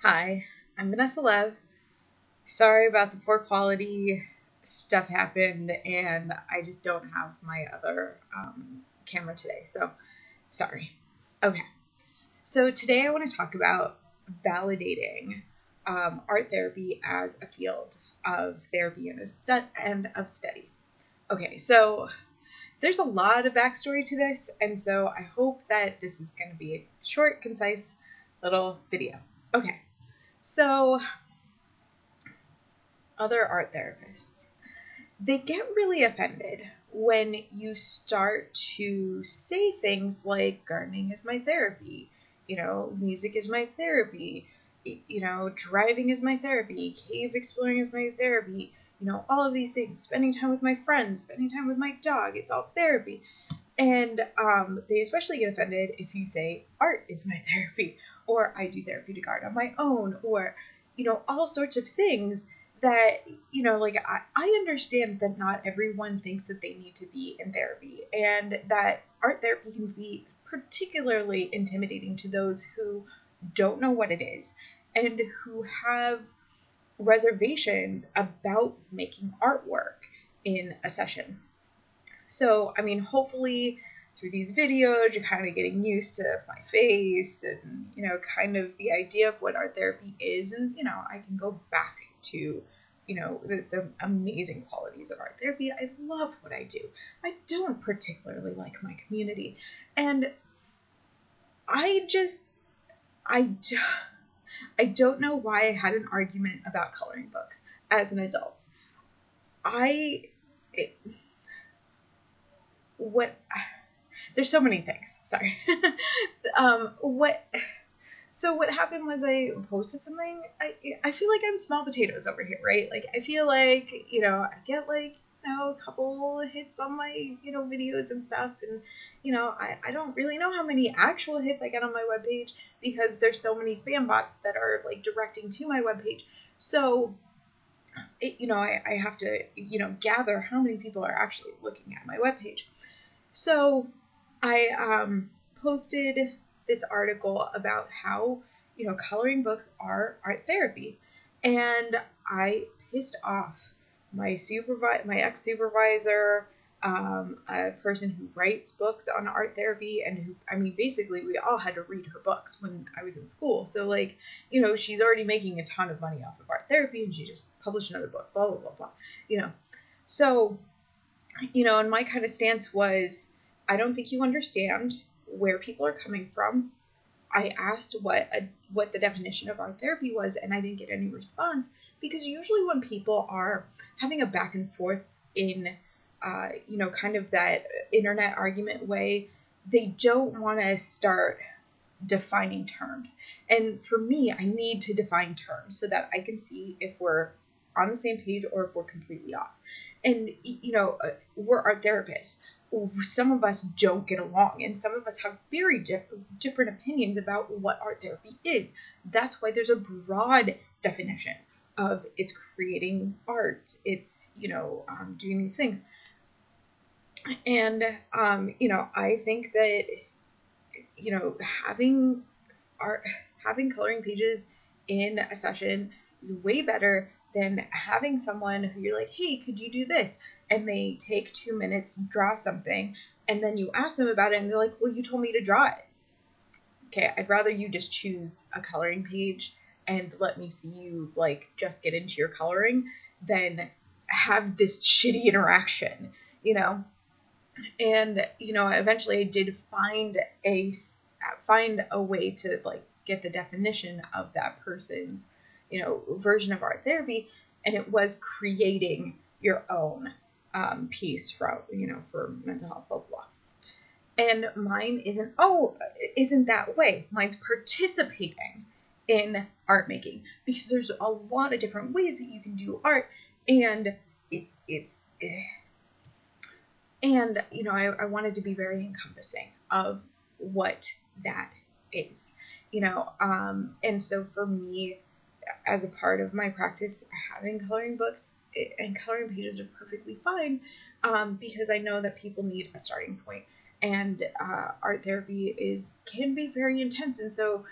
Hi, I'm Vanessa Lev. Sorry about the poor quality. Stuff happened, and I just don't have my other camera today, so sorry. Okay, so today I want to talk about validating art therapy as a field of therapy and of study. Okay, so there's a lot of backstory to this, and so I hope that this is going to be a short, concise little video. Okay, so other art therapists, they get really offended when you start to say things like gardening is my therapy, music is my therapy, driving is my therapy, cave exploring is my therapy, all of these things, spending time with my friends, spending time with my dog, it's all therapy. And they especially get offended if you say art is my therapy, or I do therapy to garden on my own, or, all sorts of things that, I understand that not everyone thinks that they need to be in therapy, and that art therapy can be particularly intimidating to those who don't know what it is and who have reservations about making artwork in a session. So, hopefully through these videos, you're kind of getting used to my face and, kind of the idea of what art therapy is. And, I can go back to, the amazing qualities of art therapy. I love what I do. I don't particularly like my community. And I don't know why I had an argument about coloring books as an adult. There's so many things. Sorry. What happened was I posted something. I feel like I'm small potatoes over here, right? Like, I feel like, I get a couple hits on my, videos and stuff. And, I don't really know how many actual hits I get on my webpage because there's so many spam bots that are directing to my webpage. So, I have to, gather how many people are actually looking at my webpage. So I posted this article about how, coloring books are art therapy. And I pissed off my ex-supervisor, a person who writes books on art therapy, and who, basically we all had to read her books when I was in school. So she's already making a ton of money off of art therapy, and she just published another book, blah, blah, blah, blah, So, and my kind of stance was, I don't think you understand where people are coming from. I asked what the definition of art therapy was, and I didn't get any response, because usually when people are having a back and forth in, kind of that internet argument way, they don't want to start defining terms. And for me, I need to define terms so that I can see if we're on the same page or if we're completely off. And, we're art therapists. Some of us don't get along, and some of us have very different opinions about what art therapy is. That's why there's a broad definition of it's creating art. It's, doing these things. And, I think that, having coloring pages in a session is way better than having someone who you're like, hey, could you do this? And they take 2 minutes, draw something, and then you ask them about it, and they're like, well, you told me to draw it. Okay, I'd rather you just choose a coloring page and let me see you, just get into your coloring than have this shitty interaction, And, eventually I did find a way to, get the definition of that person's, version of art therapy, and it was creating your own piece for mental health, blah, blah. And mine isn't that way. Mine's participating in art making, because there's a lot of different ways that you can do art, and I wanted to be very encompassing of what that is, and so for me, as a part of my practice, having coloring books and coloring pages are perfectly fine, because I know that people need a starting point, and art therapy can be very intense. And so,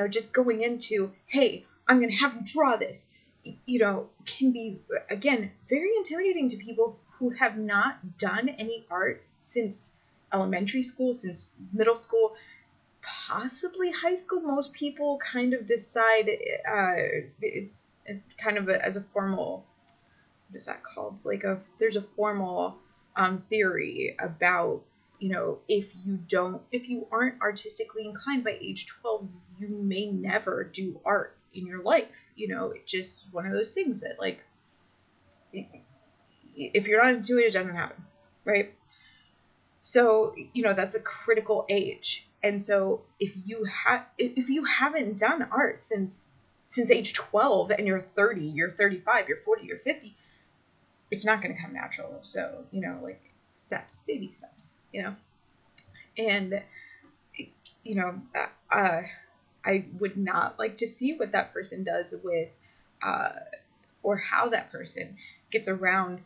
just going into, hey, I'm going to have you draw this, can be, again, very intimidating to people who have not done any art since elementary school, since middle school, possibly high school. Most people kind of decide kind of as a formal, what is that called? It's like there's a formal theory about, if you aren't artistically inclined by age 12, you may never do art in your life. It's just one of those things that, like, if you're not into it, it doesn't happen, right? So, that's a critical age. And so if you haven't done art since age 12 and you're 30, you're 35, you're 40, you're 50, it's not going to come natural. So, like baby steps, and, I would not like to see what that person does with, or how that person gets around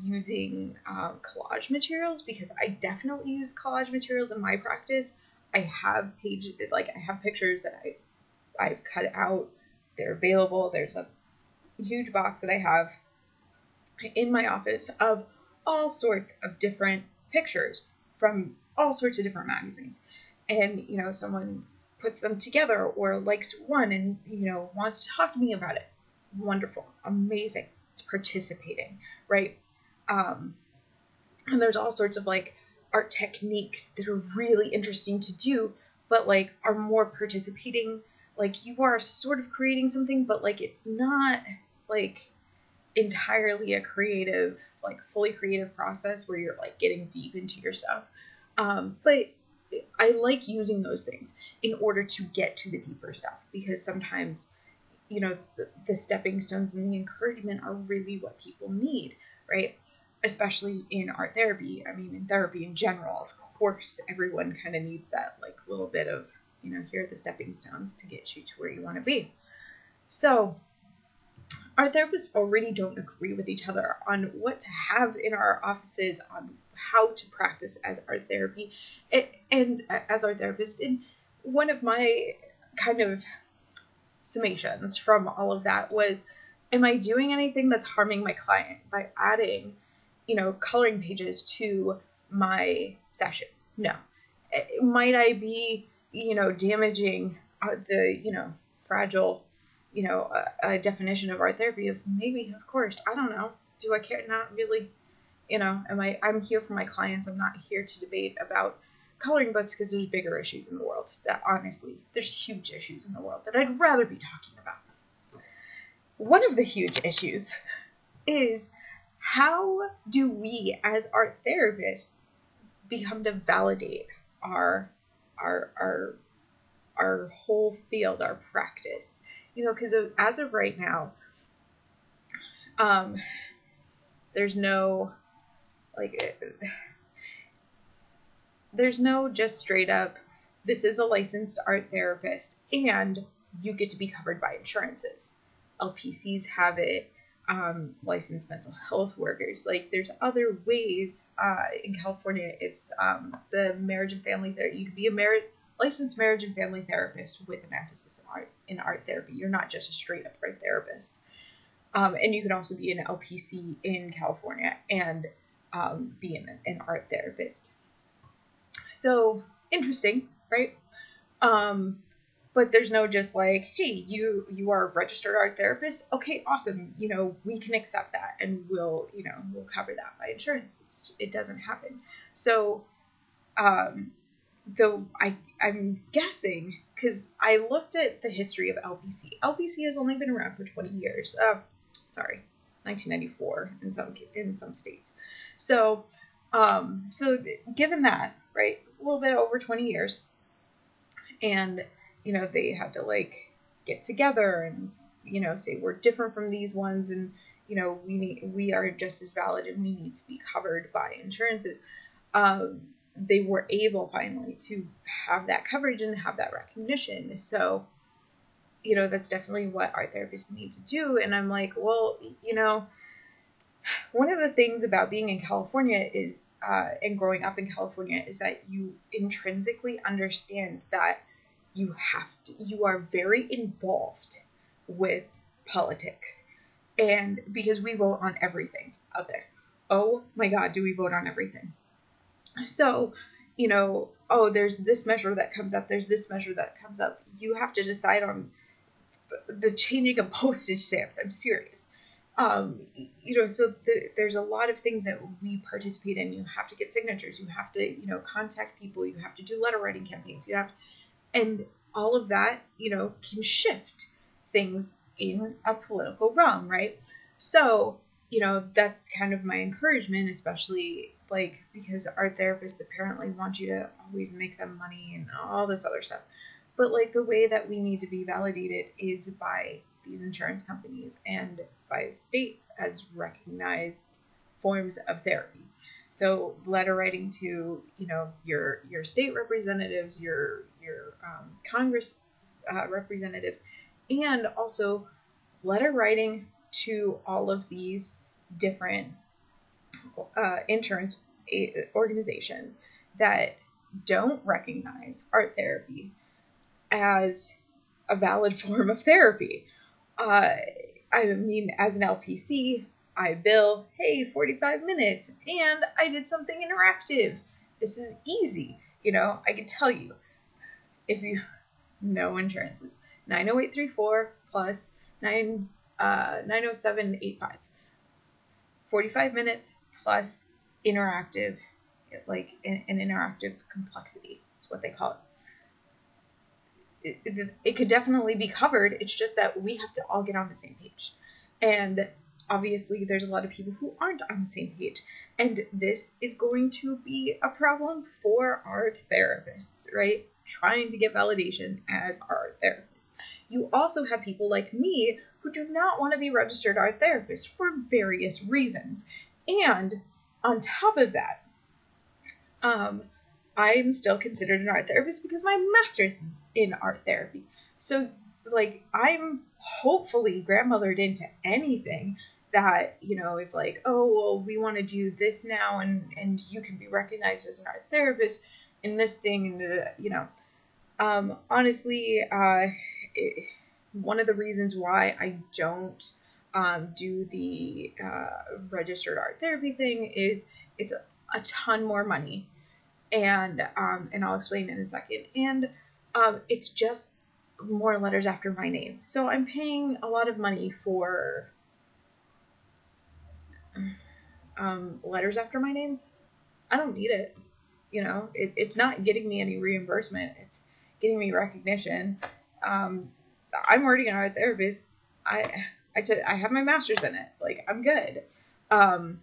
using collage materials, because I definitely use collage materials in my practice. I have pictures that I've cut out. They're available. There's a huge box that I have in my office of all sorts of different pictures from all sorts of different magazines. And, someone puts them together or likes one and, wants to talk to me about it. Wonderful. Amazing. It's participating, right? And there's all sorts of like art techniques that are really interesting to do, but like are more participating. Like you are sort of creating something, but like it's not like entirely a creative, like fully creative process where you're like getting deep into your stuff. But I like using those things in order to get to the deeper stuff, because sometimes, the stepping stones and the encouragement are really what people need, right? Especially in art therapy. I mean, in therapy in general, of course, everyone kind of needs that like little bit of, here are the stepping stones to get you to where you want to be. So our therapists already don't agree with each other on what to have in our offices, on how to practice as art therapy and as art therapist. And one of my kind of summations from all of that was, am I doing anything that's harming my client by adding, coloring pages to my sessions? No. Might I be, damaging the, fragile, a definition of art therapy? Of maybe, of course, I don't know. Do I care? Not really. I'm here for my clients. I'm not here to debate about coloring books, because there's bigger issues in the world. That honestly, there's huge issues in the world that I'd rather be talking about. One of the huge issues is, how do we as art therapists become to validate our whole field, our practice? Because as of right now, there's no just straight up, this is a licensed art therapist and you get to be covered by insurances. LPCs have it, licensed mental health workers. Like, there's other ways. In California, it's the marriage and family therapy. You can be a licensed marriage and family therapist with an emphasis in art therapy. You're not just a straight up art therapist. And you can also be an LPC in California and be an art therapist. So interesting, right? But there's no just like, hey, you are a registered art therapist. Okay, awesome. We can accept that and we'll cover that by insurance. It doesn't happen. So, though I'm guessing, because I looked at the history of LPC. LPC has only been around for 20 years. 1994 in some states. So given that, right, a little bit over 20 years, and they had to like get together and say we're different from these ones, and we are just as valid and we need to be covered by insurances. They were able finally to have that coverage and have that recognition. So that's definitely what art therapists need to do. And I'm like, well, one of the things about being in California is, and growing up in California, is that you intrinsically understand that you are very involved with politics. And because we vote on everything out there. Oh my God, do we vote on everything? So, oh, there's this measure that comes up, there's this measure that comes up. You have to decide on the changing of postage stamps. I'm serious. So there's a lot of things that we participate in. You have to get signatures. You have to, contact people. You have to do letter writing campaigns. And all of that, can shift things in a political realm, right? So, that's kind of my encouragement, especially because art therapists apparently want you to always make them money and all this other stuff. But the way that we need to be validated is by these insurance companies and by states as recognized forms of therapy. So letter writing to, your state representatives, your Congress representatives, and also letter writing to all of these different insurance organizations that don't recognize art therapy as a valid form of therapy. I mean, as an LPC, I bill, hey, 45 minutes, and I did something interactive. This is easy. I can tell you, if you know insurances, 90834 plus 90785. 45 minutes plus interactive, an interactive complexity. That's what they call it. It could definitely be covered. It's just that we have to all get on the same page. And obviously there's a lot of people who aren't on the same page. And this is going to be a problem for art therapists, right? Trying to get validation as art therapists. You also have people like me who do not want to be registered art therapists for various reasons. And on top of that, I'm still considered an art therapist because my master's is in art therapy. So, I'm hopefully grandmothered into anything that, is oh, well, we want to do this now, and you can be recognized as an art therapist in this thing, and, honestly, one of the reasons why I don't do the registered art therapy thing is it's a ton more money. And I'll explain in a second. And it's just more letters after my name. So I'm paying a lot of money for letters after my name. I don't need it. It's not getting me any reimbursement. It's getting me recognition. I'm already an art therapist. I have my master's in it. I'm good. And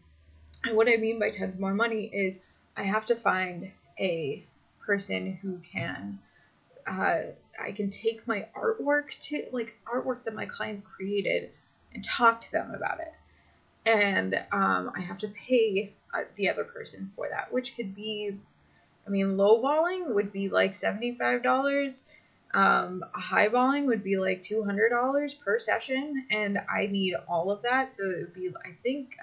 what I mean by tons more money is I have to find a person who can, I can take my artwork to, artwork that my clients created and talk to them about it. And I have to pay the other person for that, which could be, lowballing would be $75. Highballing would be $200 per session. And I need all of that. So it would be, I think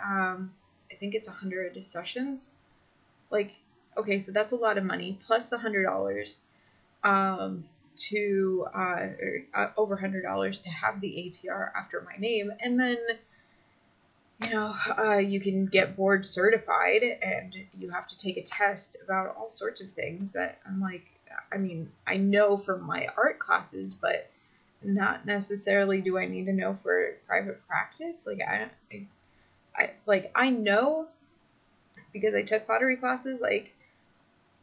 it's 100 sessions. Okay, so that's a lot of money, plus the $100 to over $100 to have the ATR after my name. And then, you can get board certified and you have to take a test about all sorts of things that I know from my art classes, but not necessarily do I need to know for private practice. I know, because I took pottery classes,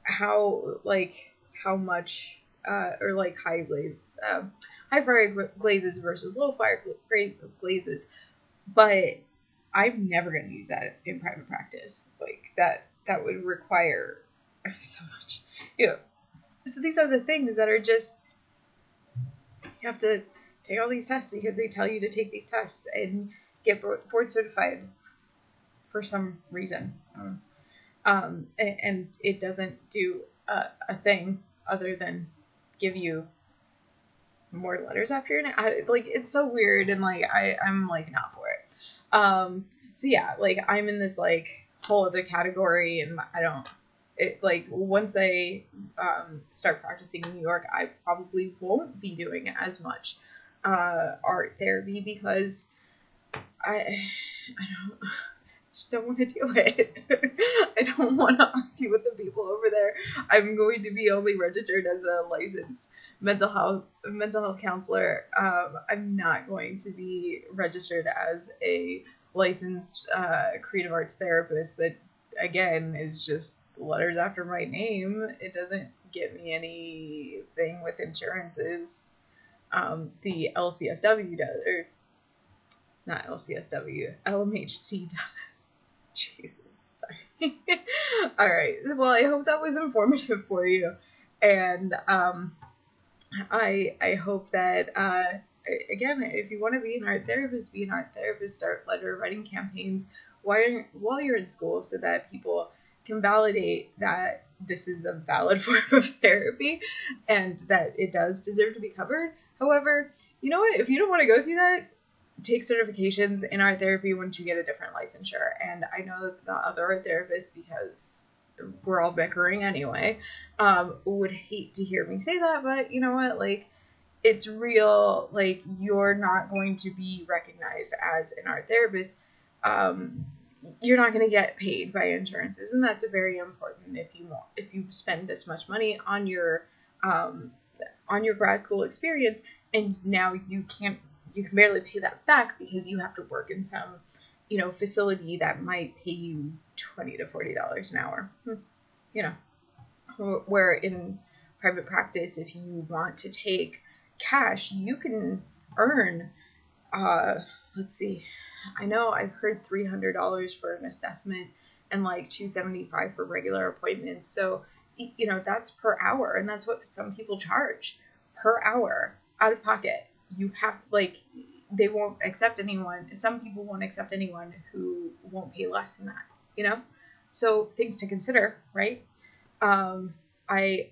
how much high fire glazes versus low fire glazes, but I'm never going to use that in private practice. That would require so much, So these are the things that are just, you have to take all these tests because they tell you to take these tests and get board certified for some reason. And it doesn't do a thing other than give you more letters after your name. It's so weird, and I'm not for it. So yeah, I'm in this whole other category, and I don't. Once I start practicing in New York, I probably won't be doing as much art therapy because I don't just don't want to do it. I don't want to argue with the people over there. I'm going to be only registered as a licensed mental health counselor. I'm not going to be registered as a licensed creative arts therapist. That again is just letters after my name. It doesn't get me anything with insurances. The LCSW does, or not LCSW, LMHC does. Jesus, sorry. All right. Well, I hope that was informative for you, and I hope that again, if you want to be an art therapist, be an art therapist. Start letter writing campaigns while you're in school, so that people can validate that this is a valid form of therapy and that it does deserve to be covered. However, you know what? If you don't want to go through that, take certifications in art therapy once you get a different licensure. And I know that the other art therapists, because we're all bickering anyway, would hate to hear me say that, but you know what? Like, it's real. Like, you're not going to be recognized as an art therapist. You're not going to get paid by insurances, and that's very important if you spend this much money on your grad school experience, and now you can barely pay that back because you have to work in some, facility that might pay you $20 to $40 an hour. You know, where in private practice, if you want to take cash, you can earn, let's see, I know I've heard $300 for an assessment and like $275 for regular appointments. So, that's per hour, and that's what some people charge per hour out of pocket. You have, they won't accept anyone. Some people won't accept anyone who won't pay less than that, So things to consider, right? I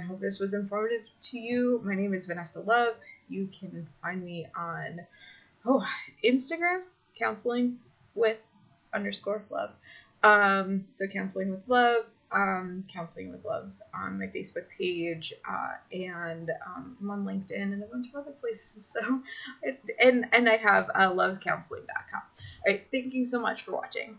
hope this was informative to you. My name is Vanessa Love. You can find me on Instagram, counseling with _love. So counseling with love, counseling with love on my Facebook page, and I'm on LinkedIn and a bunch of other places. So, and I have lovescounseling.com. All right, thank you so much for watching.